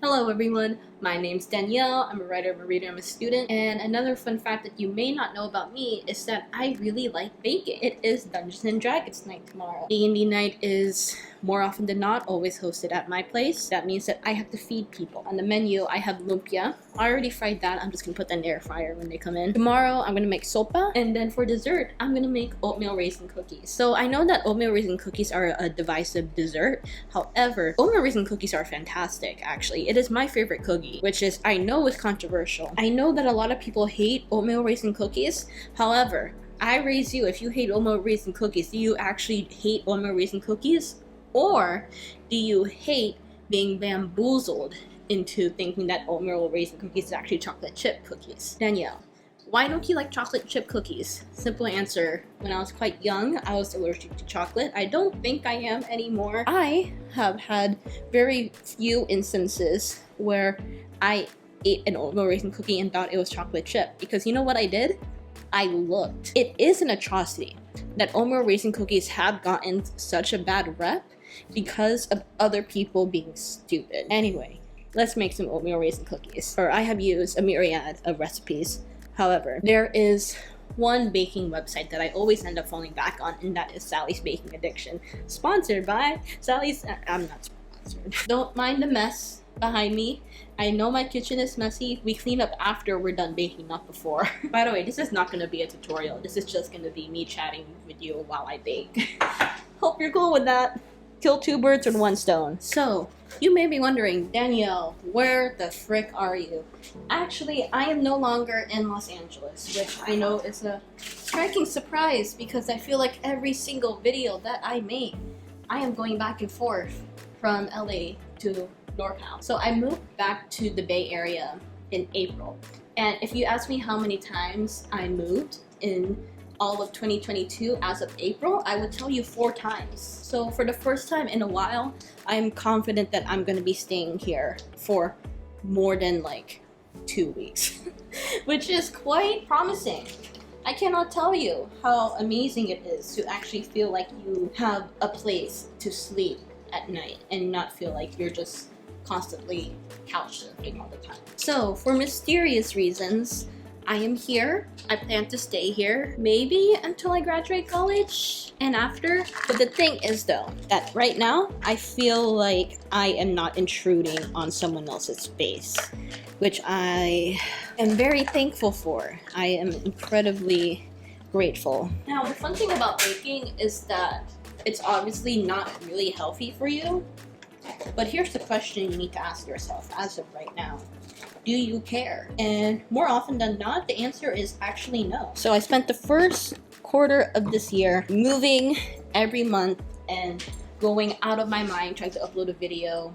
Hello everyone, my name's Danielle, I'm a writer, I'm a reader, I'm a student, and another fun fact that you may not know about me is that I really like baking. It is Dungeons and Dragons night tomorrow. D&D night is more often than not always hosted at my place. That means that I have to feed people. On the menu, I have lumpia. I already fried that, I'm just gonna put that in the air fryer when they come in. Tomorrow, I'm gonna make sopa, and then for dessert, I'm gonna make oatmeal raisin cookies. So I know that oatmeal raisin cookies are a divisive dessert. However, oatmeal raisin cookies are fantastic, actually. It is my favorite cookie, which is, I know is controversial. I know that a lot of people hate oatmeal raisin cookies. However, I raise you, if you hate oatmeal raisin cookies, do you actually hate oatmeal raisin cookies? Or do you hate being bamboozled into thinking that oatmeal raisin cookies is actually chocolate chip cookies? Danielle, why don't you like chocolate chip cookies? Simple answer, when I was quite young, I was allergic to chocolate. I don't think I am anymore. I have had very few instances where I ate an oatmeal raisin cookie and thought it was chocolate chip. Because you know what I did? I looked. It is an atrocity that oatmeal raisin cookies have gotten such a bad rep because of other people being stupid. Anyway, let's make some oatmeal raisin cookies. Or I have used a myriad of recipes. However, there is one baking website that I always end up falling back on, and that is Sally's Baking Addiction. Sponsored by Sally's. I'm not sponsored. Don't mind the mess behind me. I know my kitchen is messy. We clean up after we're done baking, not before. By the way, this is not going to be a tutorial. This is just going to be me chatting with you while I bake. Hope you're cool with that. Kill two birds with one stone. So, you may be wondering, Danielle, where the frick are you? Actually, I am no longer in Los Angeles, which I know is a striking surprise because I feel like every single video that I make, I am going back and forth from LA to NorCal. So I moved back to the Bay Area in April. And if you ask me how many times I moved in all of 2022 as of April, I would tell you 4 times. So for the first time in a while, I'm confident that I'm gonna be staying here for more than like 2 weeks, which is quite promising. I cannot tell you how amazing it is to actually feel like you have a place to sleep at night and not feel like you're just constantly couch surfing all the time. So for mysterious reasons, I am here. I plan to stay here maybe until I graduate college and after. But the thing is though, that right now I feel like I am not intruding on someone else's space, which I am very thankful for. I am incredibly grateful. Now the fun thing about baking is that it's obviously not really healthy for you. But here's the question you need to ask yourself as of right now. Do you care? And more often than not, the answer is actually no. So I spent the first quarter of this year moving every month and going out of my mind trying to upload a video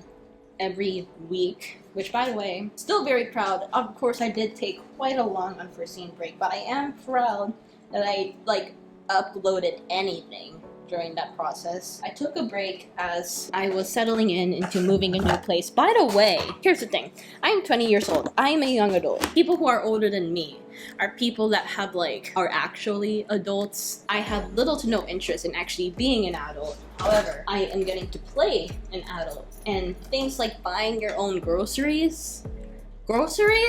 every week, which by the way, still very proud. Of course, I did take quite a long unforeseen break, but I am proud that I uploaded anything during that process. I took a break as I was settling into moving a new place. By the way, here's the thing. I am 20 years old. I am a young adult. People who are older than me are people that have are actually adults. I have little to no interest in actually being an adult. However, I am getting to play an adult. And things like buying your own groceries,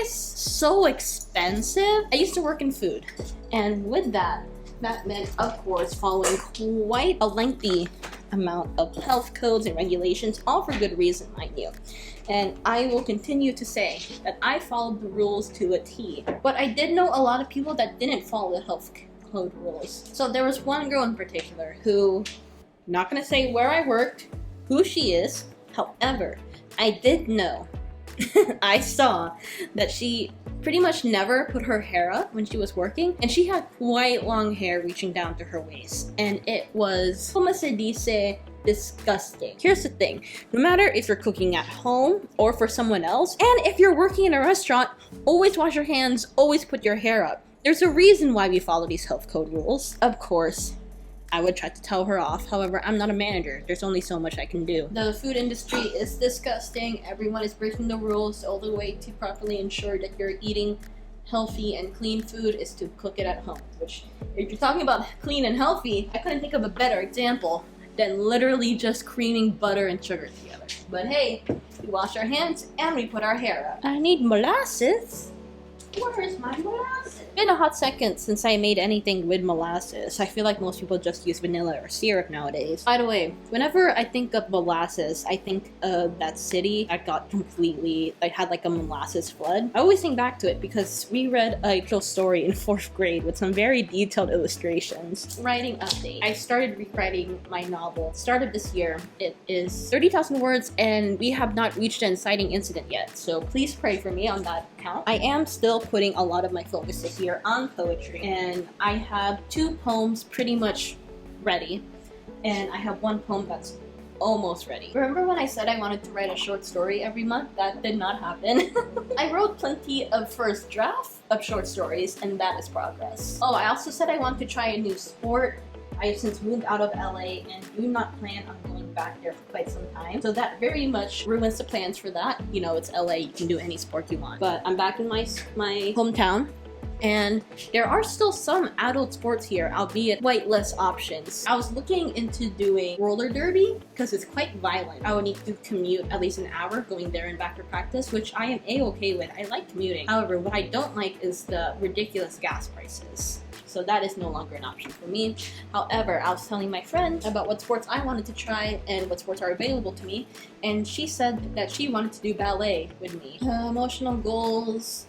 so expensive. I used to work in food. And with that meant, of course, following quite a lengthy amount of health codes and regulations, all for good reason, mind you. And I will continue to say that I followed the rules to a T. But I did know a lot of people that didn't follow the health code rules. So there was one girl in particular who, not gonna say where I worked, who she is, however, I did know, I saw that she pretty much never put her hair up when she was working, and she had quite long hair reaching down to her waist, and it was, como se dice, disgusting. Here's the thing, no matter if you're cooking at home or for someone else, and if you're working in a restaurant, always wash your hands, always put your hair up. There's a reason why we follow these health code rules. Of course, I would try to tell her off. However, I'm not a manager. There's only so much I can do. The food industry is disgusting. Everyone is breaking the rules. The only way to properly ensure that you're eating healthy and clean food is to cook it at home. Which, if you're talking about clean and healthy, I couldn't think of a better example than literally just creaming butter and sugar together. But hey, we wash our hands and we put our hair up. I need molasses. Where is my molasses? It's been a hot second since I made anything with molasses. I feel like most people just use vanilla or syrup nowadays. By the way, whenever I think of molasses, I think of that city that got completely, like, had like a molasses flood. I always think back to it because we read a little story in 4th grade with some very detailed illustrations. Writing update. I started rewriting my novel. Started this year. It is 30,000 words and we have not reached an inciting incident yet. So please pray for me on that account. I am still putting a lot of my focus this year on poetry, and I have 2 poems pretty much ready, and I have 1 poem that's almost ready. Remember when I said I wanted to write a short story every month? That did not happen. I wrote plenty of first draft of short stories, and that is progress. Oh, I also said I want to try a new sport. I have since moved out of LA and do not plan on going back there for quite some time. So that very much ruins the plans for that. You know, it's LA, you can do any sport you want. But I'm back in my hometown, and there are still some adult sports here, albeit quite less options. I was looking into doing roller derby because it's quite violent. I would need to commute at least an hour going there and back to practice, which I am a-okay with. I like commuting. However, what I don't like is the ridiculous gas prices. So that is no longer an option for me. However, I was telling my friend about what sports I wanted to try and what sports are available to me, and she said that she wanted to do ballet with me. Emotional goals.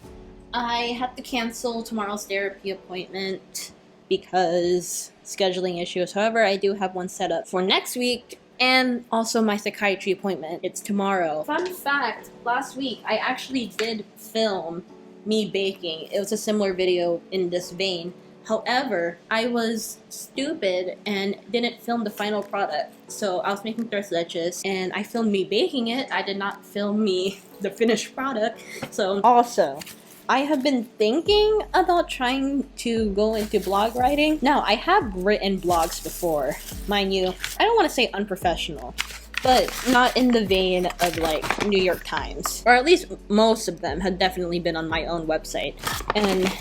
I had to cancel tomorrow's therapy appointment because scheduling issues. However, I do have one set up for next week, and also my psychiatry appointment. It's tomorrow. Fun fact, last week I actually did film me baking. It was a similar video in this vein. However, I was stupid and didn't film the final product. So I was making tres leches and I filmed me baking it. I did not film me the finished product. So also, I have been thinking about trying to go into blog writing. Now, I have written blogs before, mind you. I don't want to say unprofessional, but not in the vein of like New York Times. Or at least most of them have definitely been on my own website. And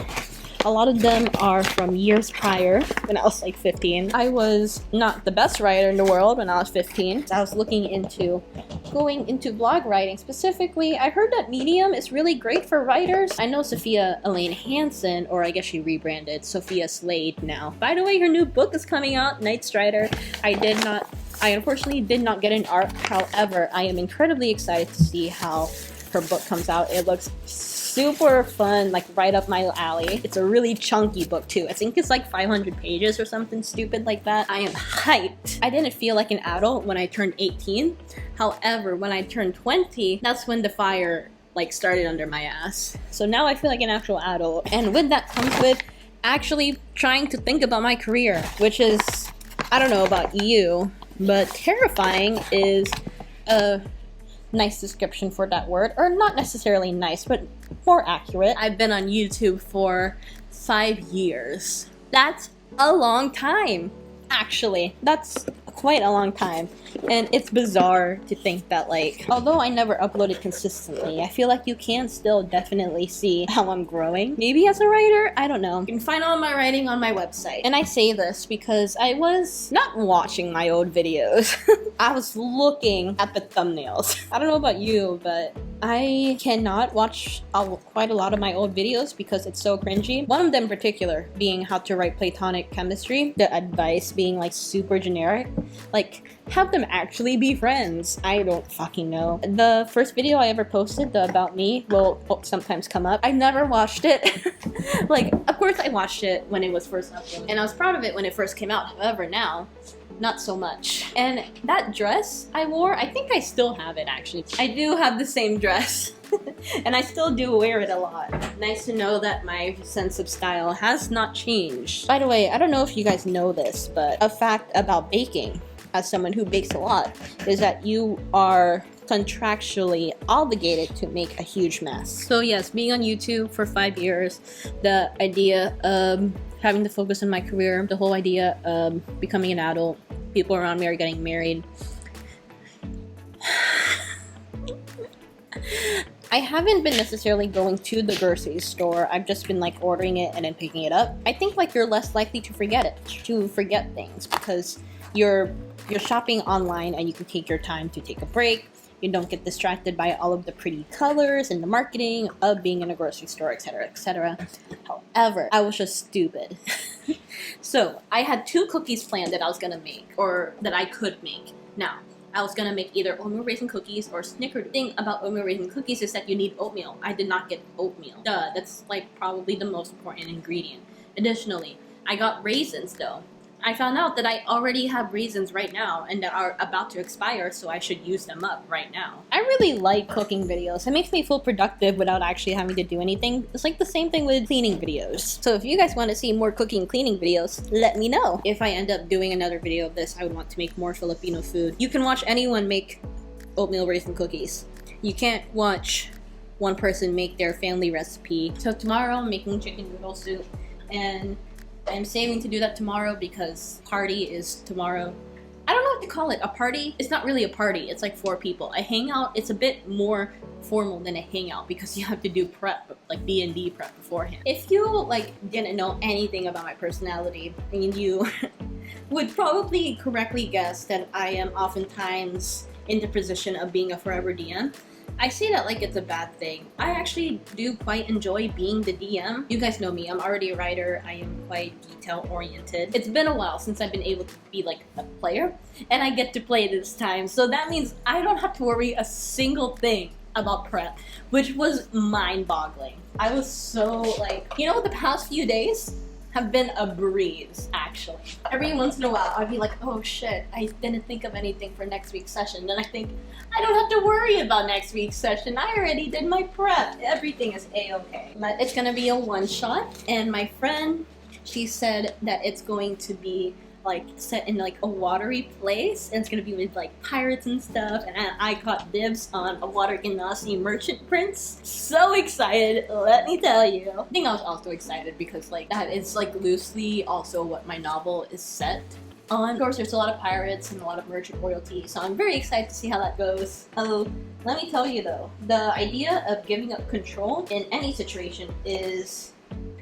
a lot of them are from years prior, when I was like 15. I was not the best writer in the world when I was 15. I was looking into going into blog writing. Specifically, I heard that Medium is really great for writers. I know Sophia Elaine Hansen, or I guess she rebranded Sophia Slade now. By the way, her new book is coming out, Night Strider. I unfortunately did not get an art. However, I am incredibly excited to see how her book comes out. It looks super fun, like right up my alley. It's a really chunky book too. I think it's like 500 pages or something stupid like that. I am hyped. I didn't feel like an adult when I turned 18. However, when I turned 20, that's when the fire like started under my ass. So now I feel like an actual adult. And with that comes with actually trying to think about my career, which is, I don't know about you, but terrifying is a nice description for that word, or not necessarily nice, but more accurate. I've been on YouTube for 5 years. That's a long time, actually. That's quite a long time. And it's bizarre to think that, like, although I never uploaded consistently, I feel like you can still definitely see how I'm growing. Maybe as a writer, I don't know. You can find all my writing on my website. And I say this because I was not watching my old videos. I was looking at the thumbnails. I don't know about you, but I cannot watch quite a lot of my old videos because it's so cringy. One of them in particular being how to write platonic chemistry. The advice being like super generic. Like, have them actually be friends. I don't fucking know. The first video I ever posted, the About Me, will sometimes come up. I never watched it. Like, of course I watched it when it was first uploaded. And I was proud of it when it first came out. However, now, not so much. And that dress I wore, I think I still have it actually. I do have the same dress. And I still do wear it a lot. Nice to know that my sense of style has not changed. By the way, I don't know if you guys know this, but a fact about baking, as someone who bakes a lot, is that you are contractually obligated to make a huge mess. So yes, being on YouTube for 5 years, the idea of having to focus on my career, the whole idea of becoming an adult, people around me are getting married. I haven't been necessarily going to the grocery store. I've just been like ordering it and then picking it up. I think like you're less likely to forget things because you're you're shopping online and you can take your time to take a break. You don't get distracted by all of the pretty colors and the marketing of being in a grocery store, etc., etc. However, I was just stupid. So I had 2 cookies planned that I was gonna make, or that I could make. Now, I was gonna make either oatmeal raisin cookies or snickerdoodle. The thing about oatmeal raisin cookies is that you need oatmeal. I did not get oatmeal. Duh, that's like probably the most important ingredient. Additionally, I got raisins though. I found out that I already have raisins right now and that are about to expire, so I should use them up right now. I really like cooking videos. It makes me feel productive without actually having to do anything. It's like the same thing with cleaning videos. So if you guys want to see more cooking and cleaning videos, let me know. If I end up doing another video of this, I would want to make more Filipino food. You can watch anyone make oatmeal raisin cookies. You can't watch one person make their family recipe. So tomorrow I'm making chicken noodle soup, and I'm saving to do that tomorrow because party is tomorrow. I don't know what to call it. A party? It's not really a party. It's like 4 people. A hangout, it's a bit more formal than a hangout because you have to do prep, like D&D prep beforehand. If you like didn't know anything about my personality, and you would probably correctly guess that I am oftentimes in the position of being a forever DM. I say that like it's a bad thing. I actually do quite enjoy being the DM. You guys know me, I'm already a writer. I am quite detail oriented. It's been a while since I've been able to be like a player, and I get to play this time. So that means I don't have to worry a single thing about prep, which was mind-boggling. I was so like, you know, the past few days have been a breeze, actually. Every once in a while, I'd be like, oh shit, I didn't think of anything for next week's session. Then I think, I don't have to worry about next week's session. I already did my prep. Everything is a-okay. But it's gonna be a one-shot, and my friend, she said that it's going to be like set in like a watery place, and it's gonna be with like pirates and stuff, and I caught dibs on a water genasi merchant prince. So excited, let me tell you. I think I was also excited because like that is like loosely also what my novel is set on. Of course, there's a lot of pirates and a lot of merchant royalty, so I'm very excited to see how that goes. Let me tell you though, the idea of giving up control in any situation is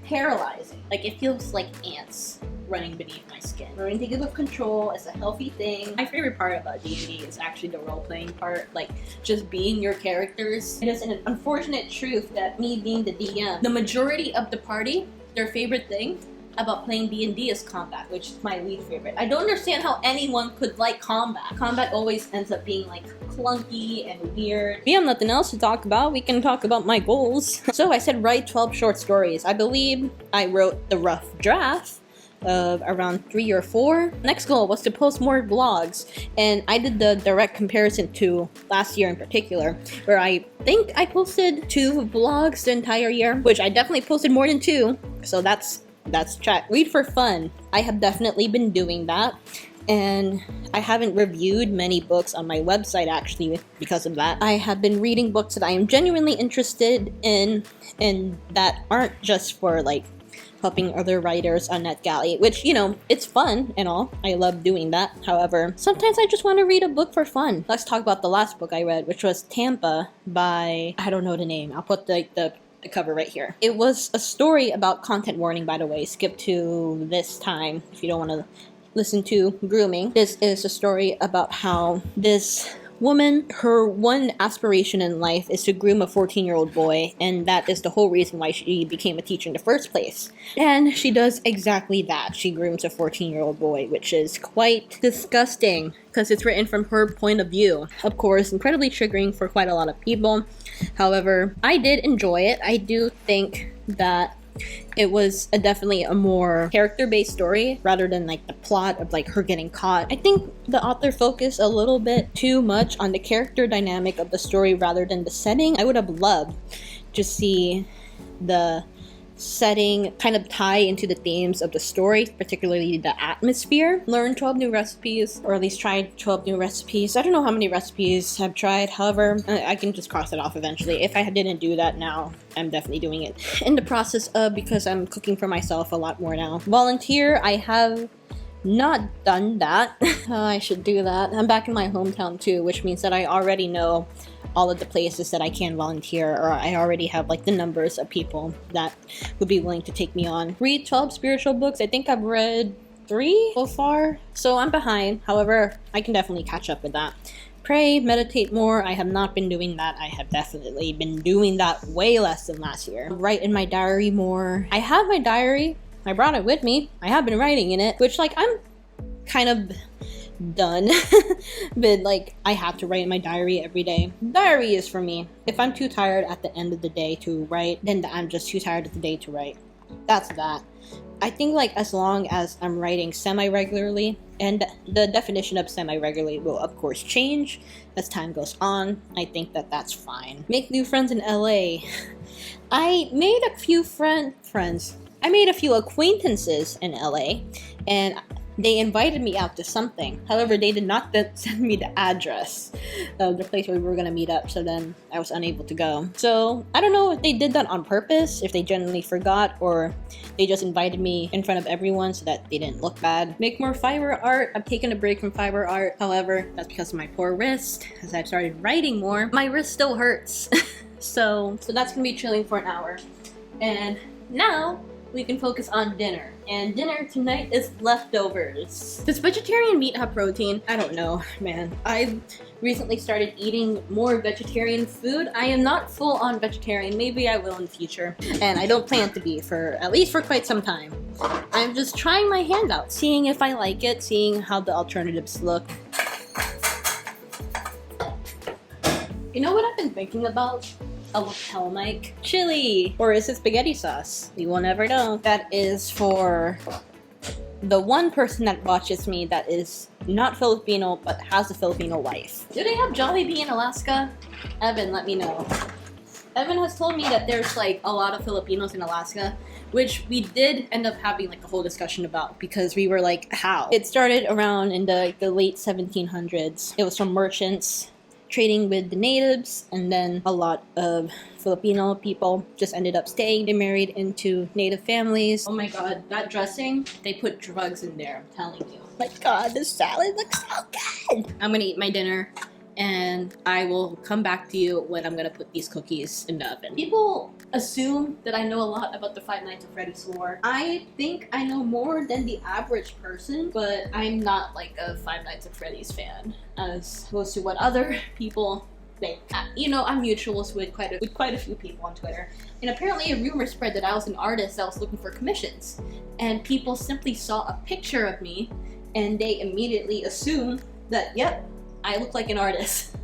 paralyzing. Like it feels like ants running beneath my skin. Learning to give up control is a healthy thing. My favorite part about D&D is actually the role-playing part, like just being your characters. It is an unfortunate truth that me being the DM, the majority of the party, their favorite thing about playing D&D is combat, which is my least favorite. I don't understand how anyone could like combat. Combat always ends up being like clunky and weird. If you have nothing else to talk about, we can talk about my goals. So I said write 12 short stories. I believe I wrote the rough draft of around 3 or 4. Next goal was to post more vlogs, and I did the direct comparison to last year in particular, where I think I posted 2 vlogs the entire year, which I definitely posted more than 2, so that's check. Read for fun. I have definitely been doing that, and I haven't reviewed many books on my website actually because of that. I have been reading books that I am genuinely interested in and that aren't just for like helping other writers on NetGalley, which, you know, it's fun and all. I love doing that. However, sometimes I just want to read a book for fun. Let's talk about the last book I read, which was Tampa by, I don't know the name. I'll put the cover right here. It was a story about content warning, by the way. Skip to this time if you don't want to listen to grooming. This is a story about how this woman, her one aspiration in life is to groom a 14-year-old boy, and that is the whole reason why she became a teacher in the first place. And she does exactly that. She grooms a 14-year-old boy, which is quite disgusting because it's written from her point of view. Of course, incredibly triggering for quite a lot of people. However, I did enjoy it. I do think that it was definitely a more character-based story rather than like the plot of like her getting caught. I think the author focused a little bit too much on the character dynamic of the story rather than the setting. I would have loved to see the setting kind of tie into the themes of the story, particularly the atmosphere. Learn 12 new recipes, or at least try 12 new recipes. I don't know how many recipes I've tried, however, I can just cross it off eventually. If I didn't do that now, I'm definitely doing it in the process of, because I'm cooking for myself a lot more now. Volunteer, I have not done that. I should do that. I'm back in my hometown too, which means that I already know all of the places that I can volunteer, or I already have like the numbers of people that would be willing to take me on. Read 12 spiritual books. I think I've read 3 so far, so I'm behind. However, I can definitely catch up with that. Pray, meditate more. I have not been doing that. I have definitely been doing that way less than last year. Write in my diary more. I have my diary. I brought it with me. I have been writing in it, which like I'm kind of done. But like I have to write in my diary every day. Diary is for me. If I'm too tired at the end of the day to write, then I'm just too tired of the day to write. That's that. I think like as long as I'm writing semi-regularly, and the definition of semi-regularly will of course change as time goes on, I think that that's fine. Make new friends in LA. I made a few friends. I made a few acquaintances in LA, and they invited me out to something. However, they did not send me the address of the place where we were gonna meet up, so then I was unable to go. So I don't know if they did that on purpose, if they genuinely forgot, or they just invited me in front of everyone so that they didn't look bad. Make more fiber art. I've taken a break from fiber art. However, that's because of my poor wrist. As I've started writing more, my wrist still hurts. so that's gonna be chilling for an hour. And now we can focus on dinner. And dinner tonight is leftovers. Does vegetarian meat have protein? I don't know, man. I've recently started eating more vegetarian food. I am not full on vegetarian. Maybe I will in the future. And I don't plan to be for at least for quite some time. I'm just trying my hand out, seeing if I like it, seeing how the alternatives look. You know what I've been thinking about? A lapel mic. Chili! Or is it spaghetti sauce? We will never know. That is for the one person that watches me that is not Filipino but has a Filipino life. Do they have Jollibee in Alaska? Evan, let me know. Evan has told me that there's like a lot of Filipinos in Alaska, which we did end up having like a whole discussion about because we were like, how? It started around in the late 1700s. It was from merchants trading with the natives, and then a lot of Filipino people just ended up staying. They married into native families. Oh my god, that dressing, they put drugs in there, I'm telling you. Oh my god, the salad looks so good! I'm gonna eat my dinner, and I will come back to you when I'm gonna put these cookies in the oven. People assume that I know a lot about the Five Nights at Freddy's lore. I think I know more than the average person, but I'm not like a Five Nights at Freddy's fan, as opposed to what other people think. You know, I'm mutuals with quite a few people on Twitter, and apparently a rumor spread that I was an artist that was looking for commissions, and people simply saw a picture of me, and they immediately assumed that, yep, I look like an artist.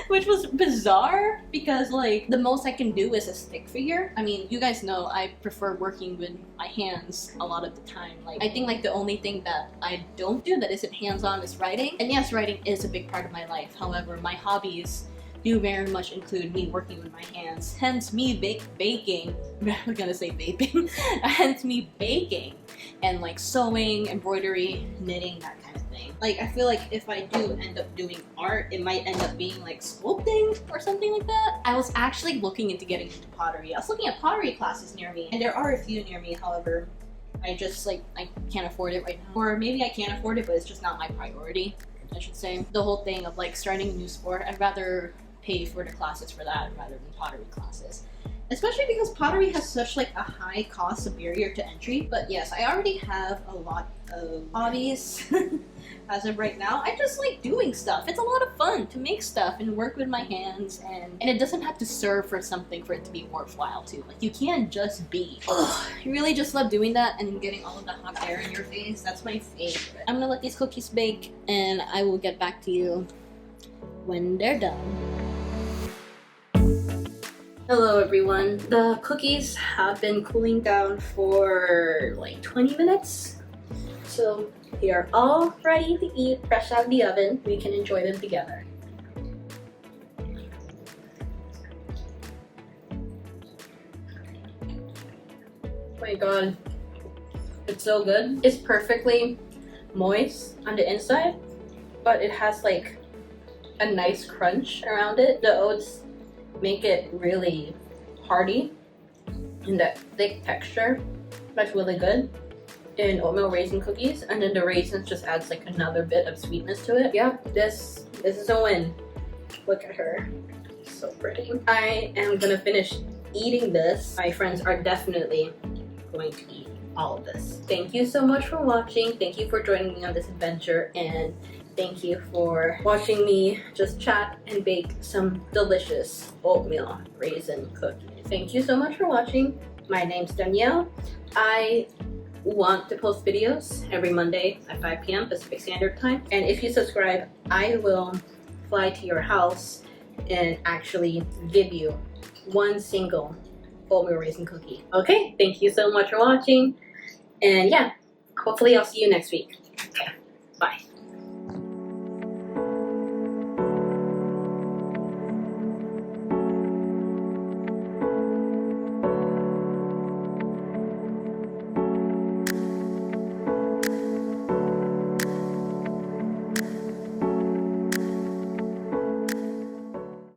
Which was bizarre because like the most I can do is a stick figure. I mean, you guys know I prefer working with my hands a lot of the time. Like I think like the only thing that I don't do that isn't hands-on is writing. And yes, writing is a big part of my life. However, my hobbies do very much include me working with my hands. Hence me baking. I'm gonna say vaping. Hence me baking and like sewing, embroidery, knitting, that kind of thing. Like I feel like if I do end up doing art, it might end up being like sculpting or something like that. I was actually looking into getting into pottery. I was looking at pottery classes near me, and there are a few near me. However, I just like I can't afford it right now. Or maybe I can afford it, but it's just not my priority, I should say. The whole thing of like starting a new sport, I'd rather pay for the classes for that rather than pottery classes. Especially because pottery has such like a high cost, a barrier to entry. But yes, I already have a lot of hobbies as of right now. I just like doing stuff. It's a lot of fun to make stuff and work with my hands, and it doesn't have to serve for something for it to be worthwhile too. Like you can't just be. Ugh, I really just love doing that and getting all of the hot air in your face. That's my favorite. I'm gonna let these cookies bake, and I will get back to you when they're done. Hello everyone. The cookies have been cooling down for like 20 minutes. So they are all ready to eat, fresh out of the oven. We can enjoy them together. Oh my god. It's so good. It's perfectly moist on the inside, but it has like a nice crunch around it. The oats make it really hearty and that thick texture. That's really good in oatmeal raisin cookies, and then the raisins just adds like another bit of sweetness to it. Yeah, this is a win. Look at her, so pretty. I am gonna finish eating this. My friends are definitely going to eat all of this. Thank you so much for watching. Thank you for joining me on this adventure, and thank you for watching me just chat and bake some delicious oatmeal raisin cookies. Thank you so much for watching. My name's Danielle. I want to post videos every Monday at 5 p.m. Pacific Standard Time. And if you subscribe, I will fly to your house and actually give you one single oatmeal raisin cookie. Okay, thank you so much for watching. And yeah, hopefully I'll see you next week. Okay, bye.